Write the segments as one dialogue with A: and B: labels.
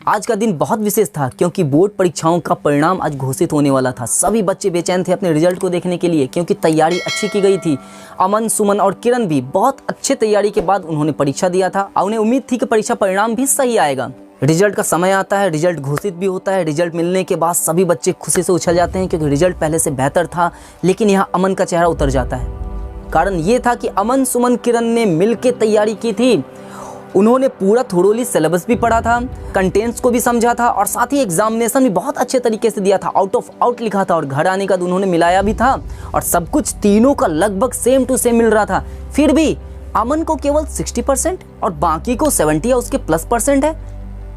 A: आज का दिन बहुत विशेष था क्योंकि बोर्ड परीक्षाओं का परिणाम आज घोषित होने वाला था। सभी बच्चे बेचैन थे अपने रिजल्ट को देखने के लिए क्योंकि तैयारी अच्छी की गई थी। अमन, सुमन और किरण भी बहुत अच्छे तैयारी के बाद उन्होंने परीक्षा दिया था और उन्हें उम्मीद थी कि परीक्षा परिणाम भी सही आएगा। रिजल्ट का समय आता है, रिजल्ट घोषित भी होता है। रिजल्ट मिलने के बाद सभी बच्चे खुशी से उछल जाते हैं क्योंकि रिजल्ट पहले से बेहतर था। लेकिन यहाँ अमन का चेहरा उतर जाता है। कारण ये था कि अमन, सुमन, किरण ने मिलकर तैयारी की थी। उन्होंने पूरा थोरोली सिलेबस भी पढ़ा था, कंटेंट्स को भी समझा था और साथ ही एग्जामिनेशन भी बहुत अच्छे तरीके से दिया था। आउट ऑफ आउट लिखा था और घर आने का उन्होंने मिलाया भी था और सब कुछ तीनों का लगभग सेम टू सेम मिल रहा था। फिर भी अमन को केवल 60% और बाकी को 70 या उसके +% है।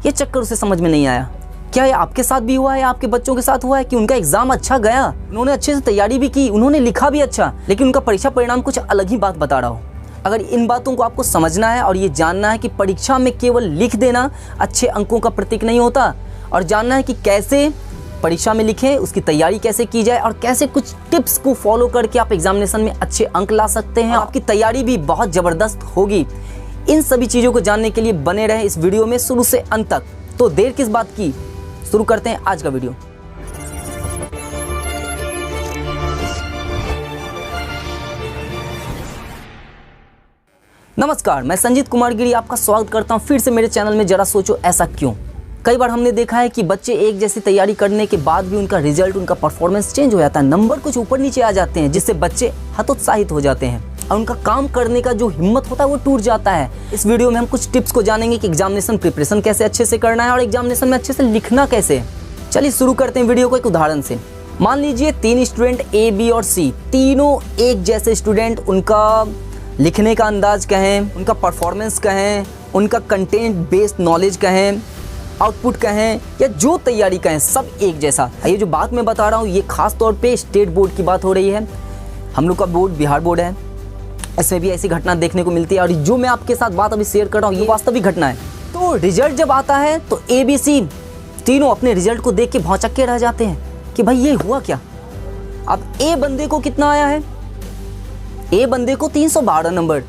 A: ये चक्कर उसे समझ में नहीं आया। क्या ये आपके साथ भी हुआ है, आपके बच्चों के साथ हुआ है कि उनका एग्जाम अच्छा गया, उन्होंने अच्छे से तैयारी भी की, उन्होंने लिखा भी अच्छा, लेकिन उनका परीक्षा परिणाम कुछ अलग ही बात बता रहा हो? अगर इन बातों को आपको समझना है और ये जानना है कि परीक्षा में केवल लिख देना अच्छे अंकों का प्रतीक नहीं होता और जानना है कि कैसे परीक्षा में लिखें, उसकी तैयारी कैसे की जाए और कैसे कुछ टिप्स को फॉलो करके आप एग्जामिनेशन में अच्छे अंक ला सकते हैं, आपकी तैयारी भी बहुत ज़बरदस्त होगी। इन सभी चीज़ों को जानने के लिए बने रहें इस वीडियो में शुरू से अंत तक। तो देर किस बात की, शुरू करते हैं आज का वीडियो। नमस्कार, मैं संजीत कुमार गिरी आपका स्वागत करता हूं फिर से मेरे चैनल में। जरा सोचो ऐसा क्यों। कई बार हमने देखा है कि बच्चे एक जैसी तैयारी करने के बाद भी उनका रिजल्ट, उनका परफॉर्मेंस चेंज हो जाता है, नंबर कुछ ऊपर नीचे आ जाते हैं, जिससे बच्चे हतोत्साहित हो जाते हैं और उनका काम करने का जो हिम्मत होता है वो टूट जाता है। इस वीडियो में हम कुछ टिप्स को जानेंगे कि एग्जामिनेशन प्रिपरेशन कैसे अच्छे से करना है और एग्जामिनेशन में अच्छे से लिखना कैसे। चलिए शुरू करते हैं वीडियो को एक उदाहरण से। मान लीजिए 3 स्टूडेंट A, B और C, तीनों एक जैसे स्टूडेंट, उनका लिखने का अंदाज कहें, उनका परफॉर्मेंस कहें, उनका कंटेंट बेस्ड नॉलेज कहें, आउटपुट कहें या जो तैयारी कहें, सब एक जैसा। ये जो बात मैं बता रहा हूँ ये खास तौर पे स्टेट बोर्ड की बात हो रही है। हम लोग का बोर्ड बिहार बोर्ड है, इसमें भी ऐसी घटना देखने को मिलती है और जो मैं आपके साथ बात अभी शेयर कर रहा हूँ ये वास्तविक घटना है। तो रिजल्ट जब आता है तो A, B, C तीनों अपने रिजल्ट को देख के भौचक्के के रह जाते हैं कि भाई ये हुआ क्या। अब A बंदे को कितना आया है? A बंदे को 312 नंबर,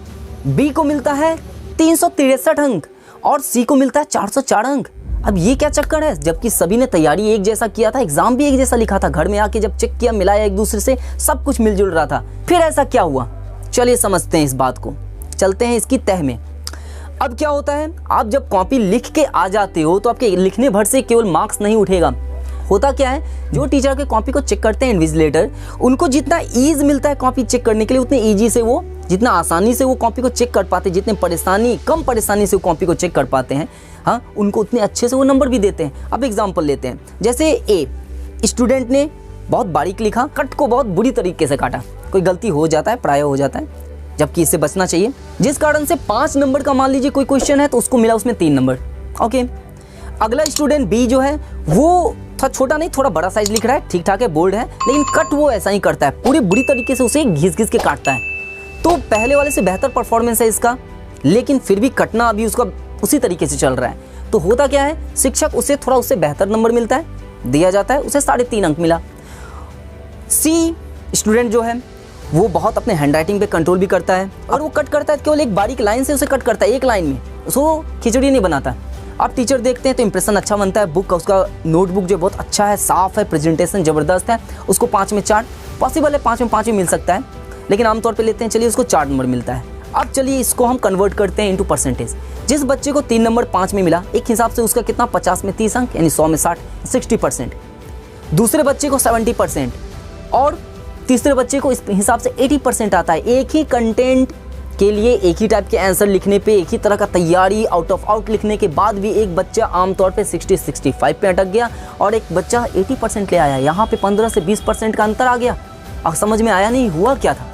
A: B को मिलता है 363 अंक और C को मिलता है 404 अंक। अब ये क्या चक्कर है, जबकि सभी ने तैयारी एक जैसा किया था, एग्जाम भी एक जैसा लिखा था, घर में आके जब चेक किया, मिलाया एक दूसरे से, सब कुछ मिलजुल रहा था। फिर ऐसा क्या हुआ? चलिए समझते हैं इस बात को, चलते हैं इसकी तह में। अब क्या होता है, आप जब कॉपी लिख के आ जाते हो तो आपके लिखने भर से केवल मार्क्स नहीं उठेगा। होता क्या है, जो टीचर के कॉपी को चेक करते हैं इन्विजिलेटर, उनको जितना ईज मिलता है कॉपी चेक करने के लिए, उतने ईजी से वो, जितना आसानी से वो कॉपी को चेक कर पाते हैं, जितने कम परेशानी से वो कॉपी को चेक कर पाते हैं, हाँ, उनको उतने अच्छे से वो नंबर भी देते हैं। अब एग्जाम्पल लेते हैं, जैसे A स्टूडेंट ने बहुत बारीक लिखा, कट को बहुत बुरी तरीके से काटा, कोई गलती हो जाता है, प्राय हो जाता है, जबकि इससे बचना चाहिए, जिस कारण से 5 नंबर का मान लीजिए कोई क्वेश्चन है तो उसको मिला उसमें 3 नंबर। ओके, अगला स्टूडेंट B जो है वो थोड़ा छोटा नहीं, थोड़ा बड़ा साइज लिख रहा है, ठीक ठाक है, बोल्ड है, लेकिन कट वो ऐसा ही करता है, पूरी बुरी तरीके से उसे घिस घिस के काटता है। तो पहले वाले से बेहतर परफॉर्मेंस है इसका, लेकिन फिर भी कटना अभी उसका उसी तरीके से चल रहा है। तो होता क्या है, शिक्षक उसे थोड़ा उससे बेहतर नंबर मिलता है, दिया जाता है, उसे 3.5 अंक मिला। C स्टूडेंट जो है वो बहुत अपने हैंडराइटिंग पे कंट्रोल भी करता है और वो कट करता है, केवल एक बारीक लाइन से उसे कट करता है, एक लाइन में, उसको खिचड़ी नहीं बनाता। आप टीचर देखते हैं तो इंप्रेशन अच्छा बनता है, बुक उसका नोटबुक जो बहुत अच्छा है, साफ है, प्रेजेंटेशन ज़बरदस्त है, उसको 5 में 4, पॉसिबल है 5 में 5 भी मिल सकता है, लेकिन आमतौर पे लेते हैं, चलिए उसको 4 नंबर मिलता है। अब चलिए इसको हम कन्वर्ट करते हैं इनटू परसेंटेज। जिस बच्चे को 3 नंबर 5 में मिला, एक हिसाब से उसका कितना, 50 में 30 अंक, यानी 100 में 60, 60%। दूसरे बच्चे को 70% और तीसरे बच्चे को इस हिसाब से 80% आता है। एक ही कंटेंट के लिए एक ही टाइप के आंसर लिखने पे, एक ही तरह का तैयारी आउट ऑफ आउट लिखने के बाद भी एक बच्चा आमतौर पे 60-65 पे अटक गया और एक बच्चा 80% ले आया। यहाँ पे 15 से 20% का अंतर आ गया। अब समझ में आया नहीं हुआ क्या था?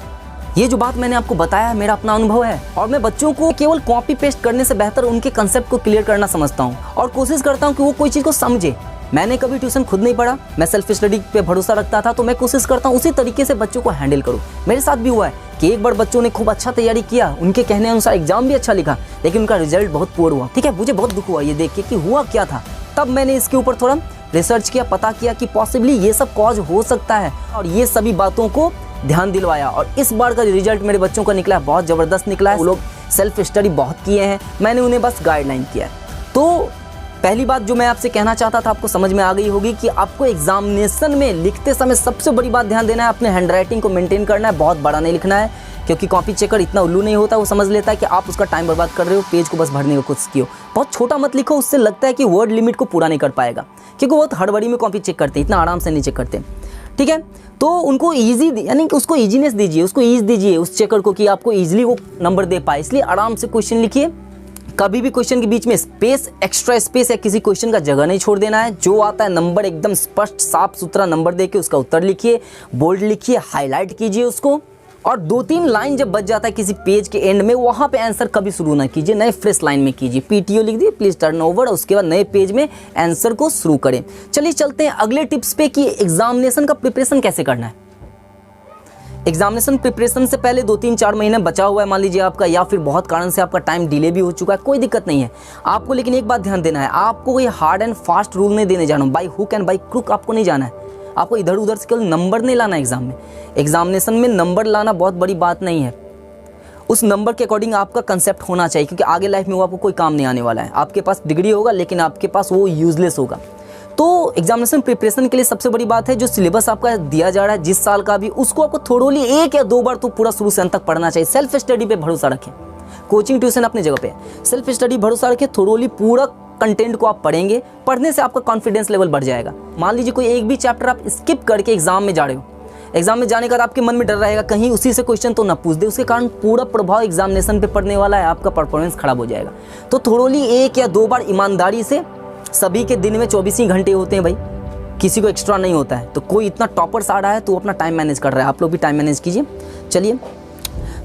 A: ये जो बात मैंने आपको बताया मेरा अपना अनुभव है और मैं बच्चों को केवल कॉपी पेस्ट करने से बेहतर उनके कंसेप्ट को क्लियर करना समझता हूँ और कोशिश करता हूँ कि वो कोई चीज़ को समझे। मैंने कभी ट्यूशन खुद नहीं पढ़ा, मैं सेल्फ स्टडी पे भरोसा रखता था, तो मैं कोशिश करता हूँ उसी तरीके से बच्चों को हैंडल करूँ। मेरे साथ भी हुआ है कि एक बार बच्चों ने खूब अच्छा तैयारी किया, उनके कहने अनुसार एग्जाम भी अच्छा लिखा, लेकिन उनका रिजल्ट बहुत पुअर हुआ। ठीक है, मुझे बहुत दुख हुआ ये देख के कि हुआ क्या था। तब मैंने इसके ऊपर थोड़ा रिसर्च किया, पता किया कि पॉसिबली ये सब कॉज हो सकता है और ये सभी बातों को ध्यान दिलवाया और इस बार का रिजल्ट मेरे बच्चों का निकला है, बहुत ज़बरदस्त निकला है। वो लोग सेल्फ स्टडी बहुत किए हैं, मैंने उन्हें बस गाइडलाइन किया है। तो पहली बात जो मैं आपसे कहना चाहता था आपको समझ में आ गई होगी कि आपको एग्जामिनेशन में लिखते समय सबसे बड़ी बात ध्यान देना है, अपने हैंडराइटिंग को मेंटेन करना है, बहुत बड़ा नहीं लिखना है, क्योंकि कॉपी चेकर इतना उल्लू नहीं होता, वो समझ लेता है कि आप उसका टाइम बर्बाद कर रहे हो, पेज को बस भरने की कोशिश कियो। बहुत छोटा मत लिखो, उससे लगता है कि वर्ड लिमिट को पूरा नहीं कर पाएगा, क्योंकि बहुत हड़बड़ी में कॉपी चेक करते हैं, इतना आराम से नहीं चेक करते, ठीक है। तो उनको ईजी यानी कि उसको ईजीनेस दीजिए, उसको ईज दीजिए उस चेकर को कि आपको ईजिली वो नंबर दे पाए, इसलिए आराम से क्वेश्चन लिखिए। कभी भी क्वेश्चन के बीच में स्पेस, एक्स्ट्रा स्पेस या किसी क्वेश्चन का जगह नहीं छोड़ देना है। जो आता है नंबर एकदम स्पष्ट साफ सुथरा नंबर देके उसका उत्तर लिखिए, बोल्ड लिखिए, हाईलाइट कीजिए उसको, और 2-3 लाइन जब बच जाता है किसी पेज के एंड में, वहाँ पे आंसर कभी शुरू ना कीजिए, नए फ्रेश लाइन में कीजिए, पीटीओ लिख दिए, प्लीज टर्न ओवर, और उसके बाद नए पेज में आंसर को शुरू करें। चलिए चलते हैं अगले टिप्स पे कि एग्जामिनेशन का प्रिपरेशन कैसे करना है। एग्जामिनेशन प्रिपरेशन से पहले 2-3-4 महीने बचा हुआ है मान लीजिए आपका, या फिर बहुत कारण से आपका टाइम डिले भी हो चुका है, कोई दिक्कत नहीं है आपको, लेकिन एक बात ध्यान देना है, आपको कोई हार्ड एंड फास्ट रूल नहीं देने जाना, by hook and by crook आपको नहीं जाना है, आपको इधर उधर से केवल नंबर नहीं लाना एग्जाम में। एग्जामिनेशन में नंबर लाना बहुत बड़ी बात नहीं है, उस नंबर के अकॉर्डिंग आपका कंसेप्ट होना चाहिए, क्योंकि आगे लाइफ में वो आपको कोई काम नहीं आने वाला है। आपके पास डिग्री होगा लेकिन आपके पास वो यूजलेस होगा। तो एग्जामिनेशन प्रिपरेशन के लिए सबसे बड़ी बात है, जो सिलेबस आपका दिया जा रहा है जिस साल का भी, उसको आपको थोड़ी 1 या 2 बार तो पूरा शुरू से अंत तक पढ़ना चाहिए। सेल्फ स्टडी पे भरोसा रखें, कोचिंग ट्यूशन अपनी जगह पे, सेल्फ स्टडी भरोसा रखें, थोड़ी पूरा कंटेंट को आप पढ़ेंगे, पढ़ने से आपका कॉन्फिडेंस लेवल बढ़ जाएगा। मान लीजिए कोई एक भी चैप्टर आप स्किप करके एग्जाम में जा रहे हो, एग्जाम में जाने के बाद आपके मन में डर रहेगा कहीं उसी से क्वेश्चन तो ना पूछ दे, उसके कारण पूरा प्रभाव एग्जामिनेशन पे पड़ने वाला है, आपका परफॉर्मेंस खराब हो जाएगा। तो थोड़ी 1 या 2 बार ईमानदारी से, सभी के दिन में 24 ही घंटे होते हैं भाई, किसी को एक्स्ट्रा नहीं होता है, तो कोई इतना टॉपर्स आ रहा है तो अपना टाइम मैनेज कर रहा है, आप लोग भी टाइम मैनेज कीजिए। चलिए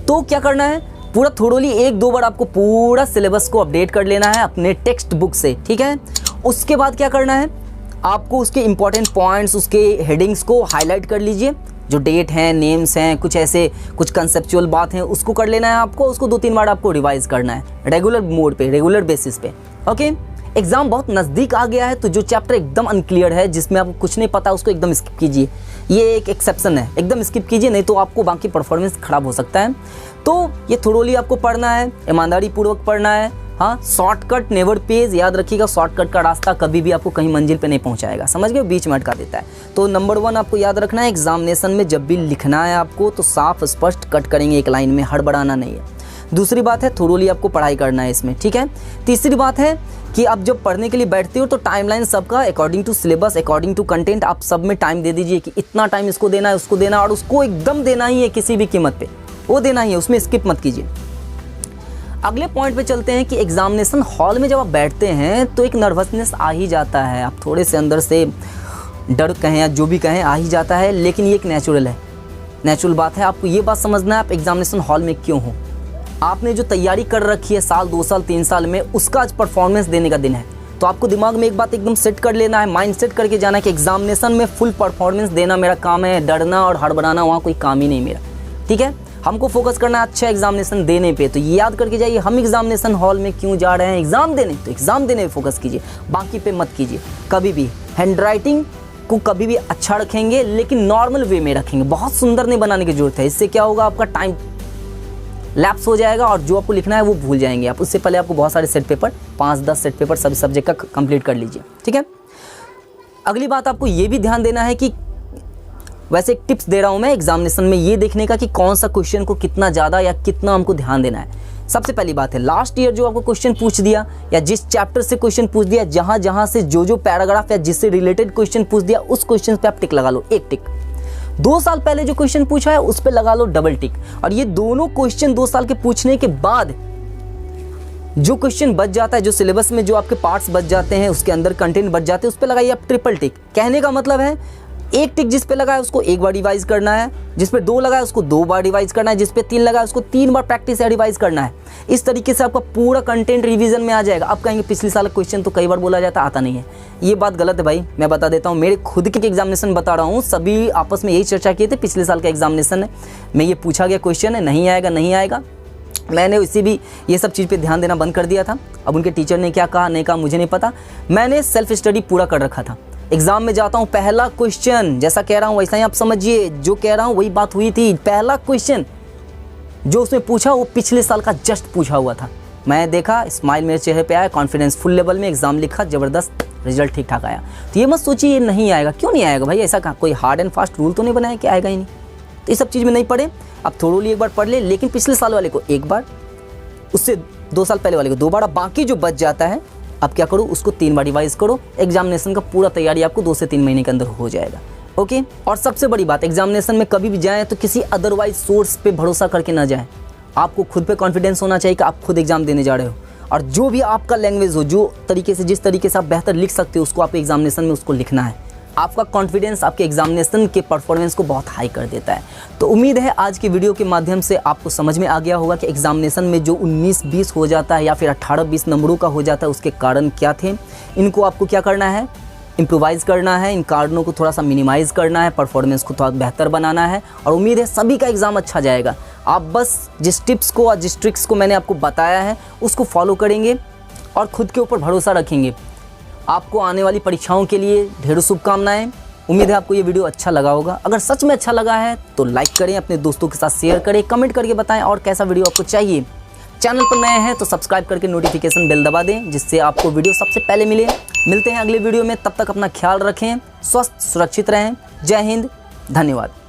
A: तो क्या करना है, पूरा थोड़ी 1-2 बार आपको पूरा सिलेबस को अपडेट कर लेना है अपने टेक्स्ट बुक से, ठीक है। उसके बाद क्या करना है, आपको उसके इंपॉर्टेंट पॉइंट्स, उसके हेडिंग्स को हाईलाइट कर लीजिए, जो डेट हैं, नेम्स हैं, कुछ ऐसे कुछ कंसेप्चुअल बात हैं, उसको कर लेना है आपको, उसको 2-3 बार आपको रिवाइज करना है रेगुलर मोड पे, रेगुलर बेसिस पे, ओके। एग्जाम बहुत नज़दीक आ गया है, तो जो चैप्टर एकदम अनक्लियर है, जिसमें आपको कुछ नहीं पता, उसको एकदम स्किप कीजिए, ये एक एक्सेप्शन है, एकदम स्किप कीजिए, नहीं तो आपको बाकी परफॉर्मेंस खराब हो सकता है। तो ये थोड़ी आपको पढ़ना है, ईमानदारी पूर्वक पढ़ना है, हाँ। शॉर्टकट नेवर पेज, याद रखिएगा, शॉर्टकट का रास्ता कभी भी आपको कहीं मंजिल पे नहीं पहुंचाएगा, समझ गए, बीच में अटका देता है। तो नंबर 1 आपको याद रखना है, एग्जामिनेशन में जब भी लिखना है आपको तो साफ स्पष्ट कट करेंगे एक लाइन में, हड़बड़ाना नहीं है। दूसरी बात है, थोड़ी आपको पढ़ाई करना है इसमें, ठीक है। तीसरी बात है कि आप जब पढ़ने के लिए बैठते हो तो टाइमलाइन सबका according to syllabus, according to content, आप सब में टाइम दे दीजिए कि इतना टाइम इसको देना है, उसको देना, और उसको एकदम देना ही है किसी भी कीमत पे, वो देना ही है, उसमें स्किप मत कीजिए। अगले पॉइंट पे चलते हैं कि एग्जामिनेशन हॉल में जब आप बैठते हैं तो एक नर्वसनेस आ ही जाता है, आप थोड़े से अंदर से डर कहें या जो भी कहें आ ही जाता है, लेकिन ये एक नेचुरल है, नेचुरल बात है। आपको ये बात समझना है आप एग्जामिनेशन हॉल में क्यों हो, आपने जो तैयारी कर रखी है साल 2 साल 3 साल में, उसका आज परफॉर्मेंस देने का दिन है। तो आपको दिमाग में एक बात एकदम सेट कर लेना है, माइंड सेट करके जाना है कि एग्जामिनेशन में फुल परफॉर्मेंस देना मेरा काम है, डरना और हड़बड़ाना वहाँ कोई काम ही नहीं मेरा, ठीक है। हमको फोकस करना है अच्छा एग्जामिनेशन देने पे, तो ये याद करके जाइए हम एग्जामिनेशन हॉल में क्यों जा रहे हैं, एग्जाम देने, तो एग्जाम देने पे फोकस कीजिए, बाकी पे मत कीजिए कभी भी। हैंडराइटिंग को कभी भी अच्छा रखेंगे, लेकिन नॉर्मल वे में रखेंगे, बहुत सुंदर नहीं बनाने की जरूरत है, इससे क्या होगा आपका टाइम लैप्स हो जाएगा और जो आपको लिखना है वो भूल जाएंगे आप। उससे पहले आपको बहुत सारे सेट पेपर, 5-10 सेट पेपर सभी सब्जेक्ट का कंप्लीट कर लीजिए, ठीक है। अगली बात आपको ये भी ध्यान देना है कि वैसे एक टिप्स दे रहा हूं मैं एग्जामिनेशन में ये देखने का कि कौन सा क्वेश्चन को कितना ज़्यादा या कितना हमको ध्यान देना है। सबसे पहली बात है, लास्ट ईयर जो आपको क्वेश्चन पूछ दिया या जिस चैप्टर से क्वेश्चन पूछ दिया, जहाँ से जो पैराग्राफ या जिससे रिलेटेड क्वेश्चन पूछ दिया, उस क्वेश्चन पे आप टिक लगा लो, एक टिक। 2 साल पहले जो क्वेश्चन पूछा है उस पर लगा लो डबल टिक। और ये दोनों क्वेश्चन 2 साल के पूछने के बाद जो क्वेश्चन बच जाता है, जो सिलेबस में जो आपके पार्ट्स बच जाते हैं, उसके अंदर कंटेंट बच जाते हैं, उस पर लगाइए आप ट्रिपल टिक। कहने का मतलब है एक टिक जिस पे लगा है उसको 1 बार रिवाइज करना है, जिस पे 2 लगा है उसको 2 बार रिवाइज करना है, जिस पे 3 लगा है उसको 3 बार प्रैक्टिस या रिवाइज करना है। इस तरीके से आपका पूरा कंटेंट रिवीजन में आ जाएगा। आप कहेंगे पिछले साल क्वेश्चन तो कई बार बोला जाता आता नहीं है, ये बात गलत है भाई, मैं बता देता हूँ। मेरे खुद के एग्जामिनेशन बता रहा हूँ, सभी आपस में यही चर्चा किए थे, पिछले साल का एग्जामिनेशन है में ये पूछा गया क्वेश्चन है, नहीं आएगा नहीं आएगा। मैंने इसी भी ये सब चीज़ पे ध्यान देना बंद कर दिया था। अब उनके टीचर ने क्या कहा नहीं कहा मुझे नहीं पता, मैंने सेल्फ स्टडी पूरा कर रखा था। एग्जाम में जाता हूँ, पहला क्वेश्चन जैसा कह रहा हूँ वैसा ही आप समझिए, जो कह रहा हूँ वही बात हुई थी। पहला क्वेश्चन जो उसने पूछा वो पिछले साल का जस्ट पूछा हुआ था, मैं देखा, स्माइल मेरे चेहरे पे आया, कॉन्फिडेंस फुल लेवल में, एग्जाम लिखा, ज़बरदस्त रिजल्ट ठीक ठाक आया। तो ये मत सोचिए ये नहीं आएगा, क्यों नहीं आएगा भाई, ऐसा कोई हार्ड एंड फास्ट रूल तो नहीं बनाया कि आएगा ही नहीं। तो ये सब चीज़ में नहीं पढ़े, अब थोड़ी एक बार पढ़ ले, लेकिन पिछले साल वाले को एक बार, उससे 2 साल पहले वाले को 2 बार, बाकी जो बच जाता है अब क्या करो, उसको 3 बार रिवाइज करो। एग्जामिनेशन का पूरा तैयारी आपको 2 से 3 महीने के अंदर हो जाएगा। ओके, और सबसे बड़ी बात, एग्जामिनेशन में कभी भी जाएं तो किसी अदरवाइज सोर्स पे भरोसा करके ना जाएं। आपको खुद पे कॉन्फिडेंस होना चाहिए कि आप खुद एग्जाम देने जा रहे हो, और जो भी आपका लैंग्वेज हो, जो तरीके से, जिस तरीके से आप बेहतर लिख सकते हो, उसको आप एग्जामिनेशन में उसको लिखना है। आपका कॉन्फिडेंस आपके एग्जामिनेशन के परफॉर्मेंस को बहुत हाई कर देता है। तो उम्मीद है आज की वीडियो के माध्यम से आपको समझ में आ गया होगा कि एग्जामिनेशन में जो 19-20 हो जाता है या फिर 18-20 नंबरों का हो जाता है, उसके कारण क्या थे। इनको आपको क्या करना है, इम्प्रोवाइज़ करना है, इन कारणों को थोड़ा सा मिनिमाइज़ करना है, परफॉर्मेंस को थोड़ा बेहतर बनाना है, और उम्मीद है सभी का एग्ज़ाम अच्छा जाएगा। आप बस जिस टिप्स को और जिस ट्रिक्स को मैंने आपको बताया है उसको फॉलो करेंगे और खुद के ऊपर भरोसा रखेंगे। आपको आने वाली परीक्षाओं के लिए ढेरों शुभकामनाएं। उम्मीद है आपको ये वीडियो अच्छा लगा होगा। अगर सच में अच्छा लगा है तो लाइक करें, अपने दोस्तों के साथ शेयर करें, कमेंट करके बताएं और कैसा वीडियो आपको चाहिए। चैनल पर नए हैं तो सब्सक्राइब करके नोटिफिकेशन बेल दबा दें, जिससे आपको वीडियो सबसे पहले मिले। मिलते हैं अगले वीडियो में, तब तक अपना ख्याल रखें, स्वस्थ सुरक्षित रहें। जय हिंद, धन्यवाद।